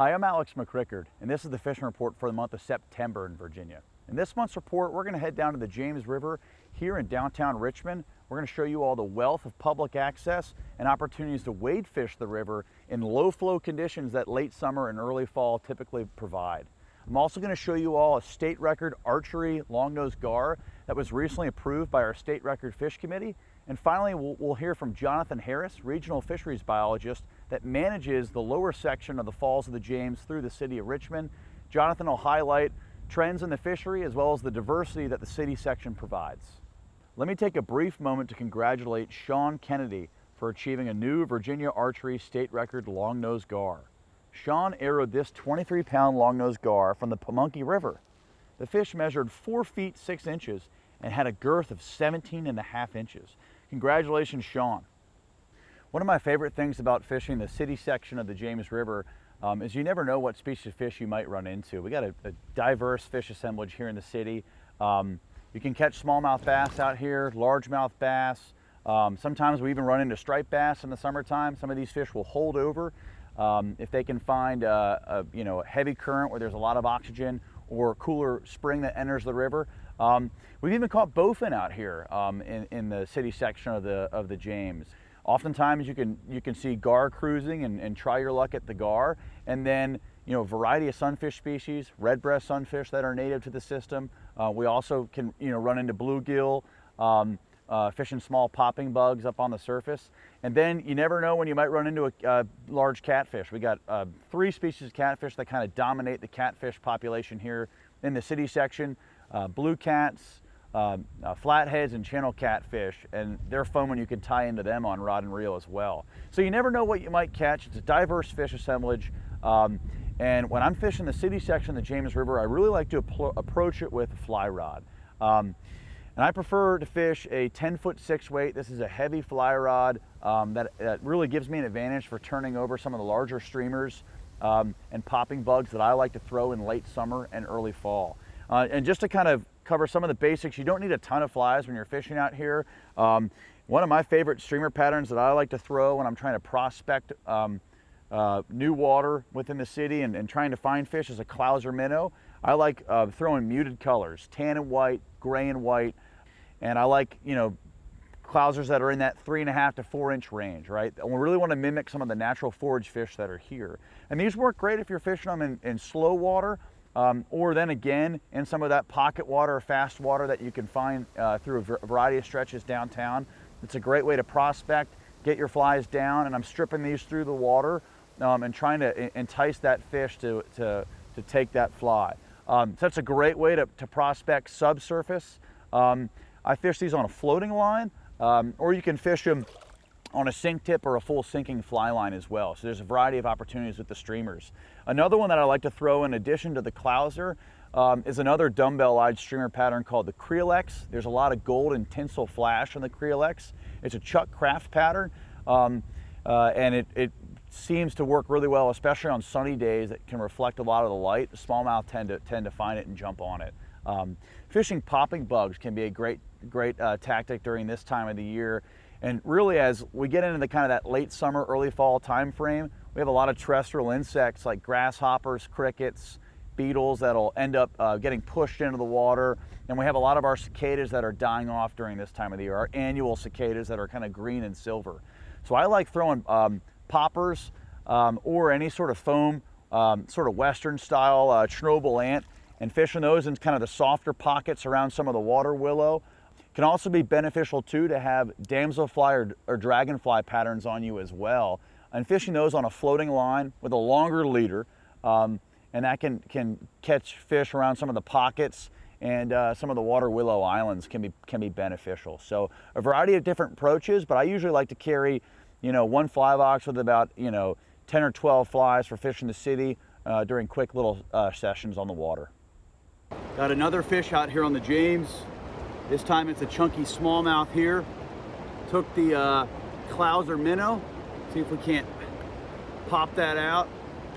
Hi, I'm McCrickard, and this is the fishing report for the month of September in Virginia. In this month's report, we're going to head down to the James River here in downtown Richmond. We're going to show you all the wealth of public access and opportunities to wade fish the river in low flow conditions that late summer and early fall typically provide. I'm also going to show you all a state record archery longnose gar that was recently approved by our state record fish committee. And finally, we'll hear from Johnathan Harris, regional fisheries biologist that manages the lower section of the Falls of the James through the city of Richmond. Johnathan will highlight trends in the fishery as well as the diversity that the city section provides. Let me take a brief moment to congratulate Sean Kennedy for achieving a new Virginia archery state record longnose gar. Sean arrowed this 23-pound longnose gar from the Pamunkey River. The fish measured 4 feet 6 inches and had a girth of 17.5 inches. Congratulations, Sean. One of my favorite things about fishing the city section of the James River is you never know what species of fish you might run into. We got a diverse fish assemblage here in the city. You can catch smallmouth bass out here, largemouth bass. Sometimes we even run into striped bass in the summertime. Some of these fish will hold over if they can find a heavy current where there's a lot of oxygen or cooler spring that enters the river. We've even caught bowfin out here in the city section of the James. Oftentimes you can see gar cruising and try your luck at the gar, and then a variety of sunfish species, redbreast sunfish that are native to the system. We also can run into bluegill, fishing small popping bugs up on the surface. And then you never know when you might run into a large catfish. We got 3 species of catfish that kind of dominate the catfish population here in the city section. Blue cats, flatheads, and channel catfish, and they're fun when you can tie into them on rod and reel as well. So you never know what you might catch. It's a diverse fish assemblage. And when I'm fishing the city section of the James River, I really like to approach it with a fly rod. And I prefer to fish a 10-foot 6 weight. This is a heavy fly rod that really gives me an advantage for turning over some of the larger streamers and popping bugs that I like to throw in late summer and early fall. And just to kind of cover some of the basics, you don't need a ton of flies when you're fishing out here. One of my favorite streamer patterns that I like to throw when I'm trying to prospect new water within the city and trying to find fish is a clouser minnow. I like throwing muted colors, tan and white, gray and white, and I like clousers that are in that 3.5 to 4 inch range, right? And we really want to mimic some of the natural forage fish that are here. And these work great if you're fishing them in slow water, or then again in some of that pocket water or fast water that you can find through a variety of stretches downtown. It's a great way to prospect, get your flies down, and I'm stripping these through the water and trying to entice that fish to take that fly. So that's a great way to prospect subsurface. I fish these on a floating line, or you can fish them on a sink tip or a full sinking fly line as well. So there's a variety of opportunities with the streamers. Another one that I like to throw in addition to the clouser is another dumbbell-eyed streamer pattern called the Creolex. There's a lot of gold and tinsel flash on the Creolex. It's a Chuck Craft pattern, and it seems to work really well, especially on sunny days that can reflect a lot of the light. The smallmouth tend to find it and jump on it. Fishing popping bugs can be a great tactic during this time of the year. And really, as we get into the kind of that late summer, early fall time frame, we have a lot of terrestrial insects like grasshoppers, crickets, beetles that'll end up getting pushed into the water. And we have a lot of our cicadas that are dying off during this time of the year, our annual cicadas that are kind of green and silver. So I like throwing poppers or any sort of foam, sort of Western style Chernobyl ant, and fishing those in kind of the softer pockets around some of the water willow. Can also be beneficial too to have damselfly or dragonfly patterns on you as well, and fishing those on a floating line with a longer leader, and that can catch fish around some of the pockets, and some of the water willow islands can be beneficial. So a variety of different approaches, but I usually like to carry one fly box with about 10 or 12 flies for fishing the city during quick little sessions on the water. Got another fish out here on the James. This time it's a chunky smallmouth here. Took the clouser minnow. See if we can't pop that out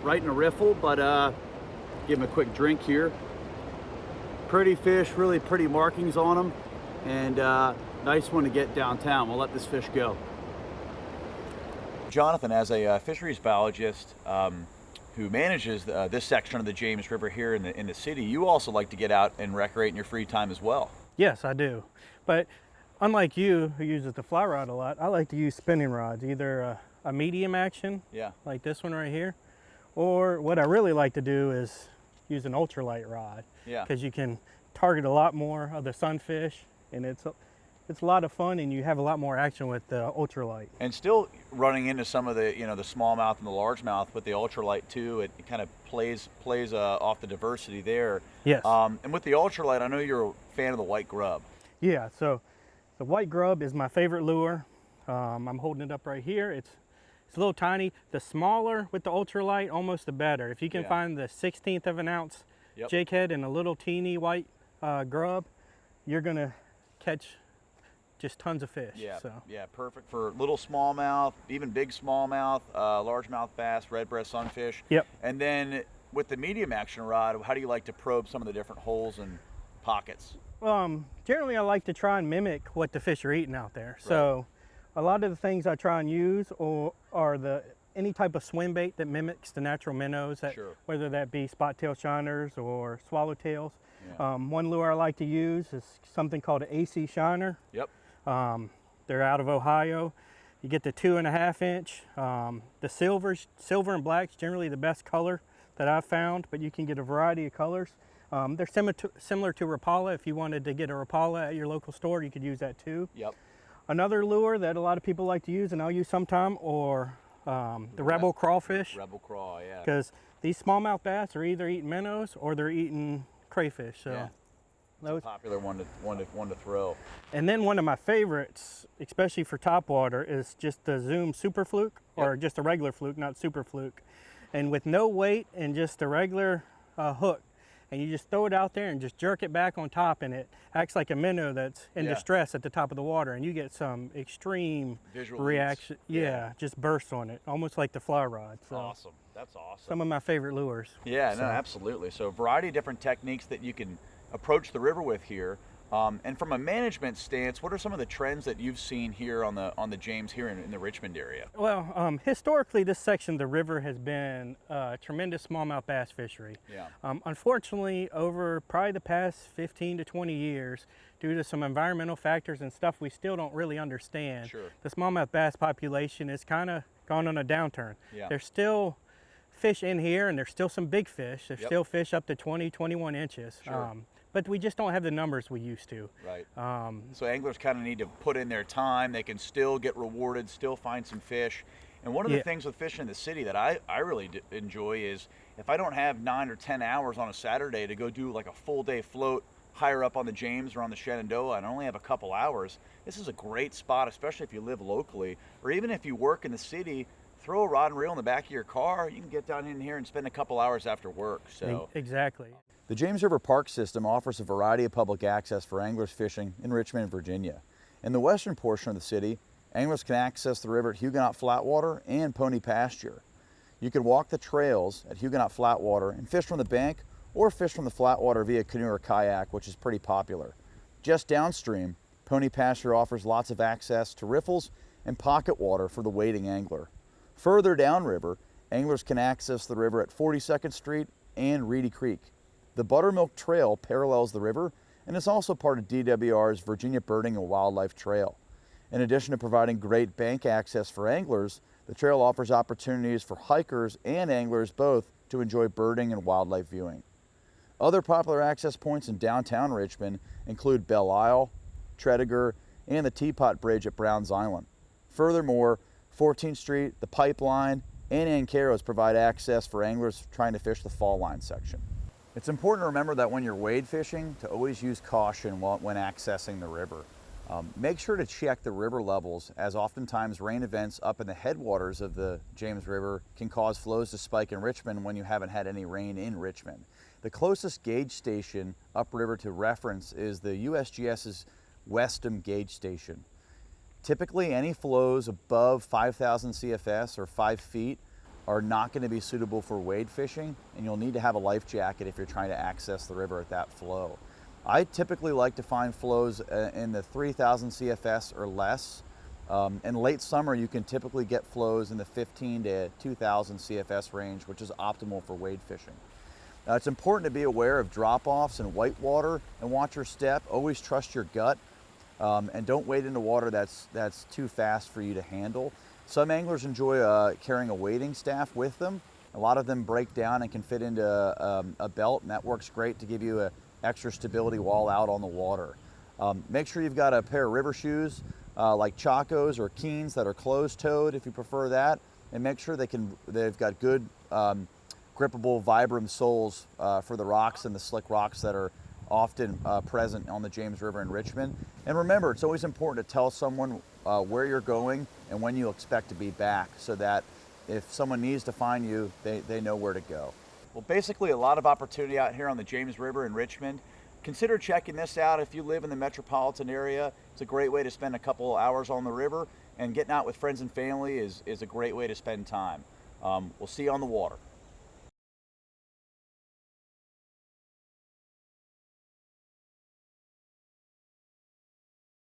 right in a riffle, but give him a quick drink here. Pretty fish, really pretty markings on them, and nice one to get downtown. We'll let this fish go. Johnathan, as a fisheries biologist, who manages this section of the James River here in the city, you also like to get out and recreate in your free time as well. Yes, I do. But unlike you, who uses the fly rod a lot, I like to use spinning rods, either a medium action, like this one right here, or what I really like to do is use an ultralight rod, because you can target a lot more of the sunfish, and it's a lot of fun, and you have a lot more action with the ultralight. And still running into some of the the smallmouth and the largemouth with the ultralight too. It kind of plays off the diversity there. Yes. And with the ultralight, I know you're a fan of the white grub. Yeah. So the white grub is my favorite lure. I'm holding it up right here. It's a little tiny. The smaller with the ultralight, almost the better. If you can find the 1/16 of an ounce jig head and a little teeny white grub, you're gonna catch just tons of fish. Yeah, perfect for little smallmouth, even big smallmouth, largemouth bass, redbreast sunfish. Yep. And then with the medium action rod, how do you like to probe some of the different holes and pockets? Generally I like to try and mimic what the fish are eating out there. Right. So a lot of the things I try and use are any type of swim bait that mimics the natural minnows, whether that be spot-tail shiners or swallowtails. Yeah. One lure I like to use is something called an AC shiner. Yep. They're out of Ohio. You get the 2.5 inch. The silver and black's generally the best color that I've found, but you can get a variety of colors. They're similar to Rapala. If you wanted to get a Rapala at your local store, you could use that too. Yep. Another lure that a lot of people like to use, and I'll use sometime, or the Rebel crawfish. Rebel craw, yeah. Because these smallmouth bass are either eating minnows or they're eating crayfish. So it's a popular one to throw. And then one of my favorites, especially for topwater, is just the Zoom Super Fluke, or just a regular fluke, not Super Fluke. And with no weight and just a regular hook, and you just throw it out there and just jerk it back on top, and it acts like a minnow that's in distress at the top of the water, and you get some extreme visual reaction. Just bursts on it, almost like the fly rod. So awesome. That's awesome. Some of my favorite lures. Yeah, no, absolutely. So a variety of different techniques that you can approach the river with here. And from a management stance, what are some of the trends that you've seen here on the James here in the Richmond area? Well, historically, this section of the river has been a tremendous smallmouth bass fishery. Yeah. Unfortunately, over probably the past 15 to 20 years, due to some environmental factors and stuff we still don't really understand, the smallmouth bass population has kind of gone on a downturn. Yeah. There's still fish in here, and there's still some big fish. There's still fish up to 20, 21 inches. But we just don't have the numbers we used to. Right. So anglers kind of need to put in their time. They can still get rewarded, still find some fish. And one of the things with fishing in the city that I really enjoy is if I don't have 9 or 10 hours on a Saturday to go do like a full day float higher up on the James or on the Shenandoah, and I only have a couple hours, this is a great spot, especially if you live locally, or even if you work in the city. Throw a rod and reel in the back of your car. You can get down in here and spend a couple hours after work. So exactly. The James River Park System offers a variety of public access for anglers fishing in Richmond, Virginia. In the western portion of the city, anglers can access the river at Huguenot Flatwater and Pony Pasture. You can walk the trails at Huguenot Flatwater and fish from the bank, or fish from the Flatwater via canoe or kayak, which is pretty popular. Just downstream, Pony Pasture offers lots of access to riffles and pocket water for the wading angler. Further downriver, anglers can access the river at 42nd Street and Reedy Creek. The Buttermilk Trail parallels the river and is also part of DWR's Virginia Birding and Wildlife Trail. In addition to providing great bank access for anglers, the trail offers opportunities for hikers and anglers both to enjoy birding and wildlife viewing. Other popular access points in downtown Richmond include Belle Isle, Tredegar, and the Teapot Bridge at Browns Island. Furthermore, 14th Street, the Pipeline, and Ancaros provide access for anglers trying to fish the fall line section. It's important to remember that when you're wade fishing, to always use caution when accessing the river. Make sure to check the river levels, as oftentimes rain events up in the headwaters of the James River can cause flows to spike in Richmond when you haven't had any rain in Richmond. The closest gauge station upriver to reference is the USGS's Westham Gauge Station. Typically, any flows above 5,000 CFS or 5 feet are not going to be suitable for wade fishing, and you'll need to have a life jacket if you're trying to access the river at that flow. I typically like to find flows in the 3,000 CFS or less In late summer, you can typically get flows in the 15 to 2,000 CFS range, which is optimal for wade fishing. It's important to be aware of drop-offs in whitewater and watch your step. Always trust your gut, and don't wade into water that's too fast for you to handle. Some anglers enjoy carrying a wading staff with them. A lot of them break down and can fit into a belt, and that works great to give you extra stability while out on the water. Make sure you've got a pair of river shoes like Chacos or Keens that are closed-toed if you prefer that, and make sure they've got good grippable Vibram soles for the rocks and the slick rocks that are often present on the James River in Richmond. And remember, it's always important to tell someone where you're going and when you expect to be back, so that if someone needs to find you, they know where to go. Well, basically a lot of opportunity out here on the James River in Richmond. Consider checking this out if you live in the metropolitan area. It's a great way to spend a couple hours on the river, and getting out with friends and family is a great way to spend time. We'll see you on the water.